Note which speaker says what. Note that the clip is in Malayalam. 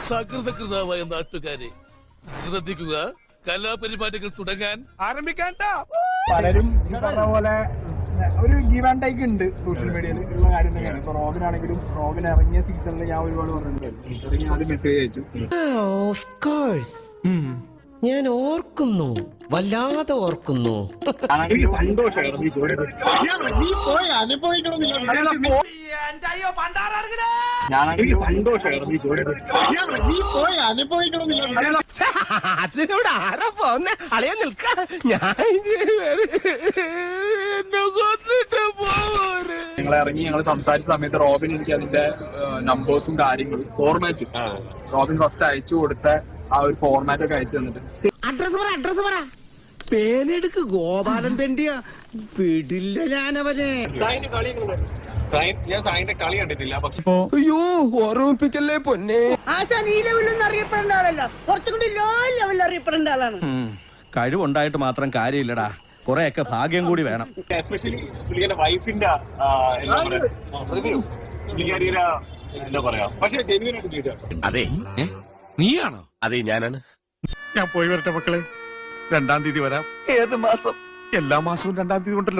Speaker 1: സകൃതകൃതാവായ നാട്ടുകാരെ ശ്രദ്ധിക്കുക, കലാപരിപാടികൾ തുടങ്ങാൻ ആരംഭിക്കാൻ.
Speaker 2: പലരും ഈ പറഞ്ഞ പോലെ ഒരു ഗീവ് ആൻഡ് ടേക്ക് ഉണ്ട് സോഷ്യൽ മീഡിയയിൽ ഉള്ള കാര്യം തന്നെയാണ്. ഇപ്പൊ റോബിനാണെങ്കിലും റോബിൻ ഇറങ്ങിയ സീസണിൽ ഞാൻ ഒരുപാട് പറഞ്ഞിട്ടുണ്ട്. ആദ്യം മെസ്സേജ് അയച്ചു.
Speaker 3: ഓഫ് കോഴ്സ് ഞാൻ ഓർക്കുന്നു, വല്ലാതെ ഓർക്കുന്നു. അതിനോട് ആരാ പോന്നെ അളയാ നിൽക്ക.
Speaker 2: ഞങ്ങൾ ഇറങ്ങി ഞങ്ങൾ സംസാരിച്ച സമയത്ത് റോബിൻ എനിക്ക് അതിന്റെ നമ്പേഴ്സും കാര്യങ്ങളും ഫോർമാറ്റ് റോബിൻ ഫസ്റ്റ് അയച്ചു കൊടുത്ത ആ ഒരു ഫോർമാറ്റ് ഒക്കെ അയച്ചു തന്നിട്ട്
Speaker 3: അഡ്രസ് പറ പേനെടുക്ക്. ഗോപാലൻ തെണ്ടിയ വിടില്ല ഞാനവനെ.
Speaker 4: ഞാൻ സായിന്റെ കളി കണ്ടിട്ടില്ല. പക്ഷെ
Speaker 3: അയ്യോ ഓർമ്മിപ്പിക്കല്ലേ പൊന്നെ.
Speaker 5: ആശാൻ ഈ ലെവലിൽ അറിയപ്പെടേണ്ട ആളല്ല, കുറച്ചുകൂടി ലോ ലെവലിൽ അറിയപ്പെടേണ്ട ആളാണ്.
Speaker 6: കഴിവുണ്ടായിട്ട് മാത്രം കാര്യമില്ലടാ, കൊറേയൊക്കെ ഭാഗ്യം കൂടി വേണം.
Speaker 4: എസ്പെഷ്യലി പുള്ളിയുടെ വൈഫിന്റെ പുള്ളിക്കാരിയുടെ എന്താ പറയാ, പക്ഷെ ജെന്യൂനായിട്ട്
Speaker 1: അതെ നീയാണോ?
Speaker 6: അതെ ഞാനാണ്.
Speaker 7: ഞാൻ പോയി വരട്ടെ മക്കളെ, 2-ാം തീയതി വരാം. ഏത് മാസം? എല്ലാ മാസവും 2-ാം തീയതി ഉണ്ടല്ലോ.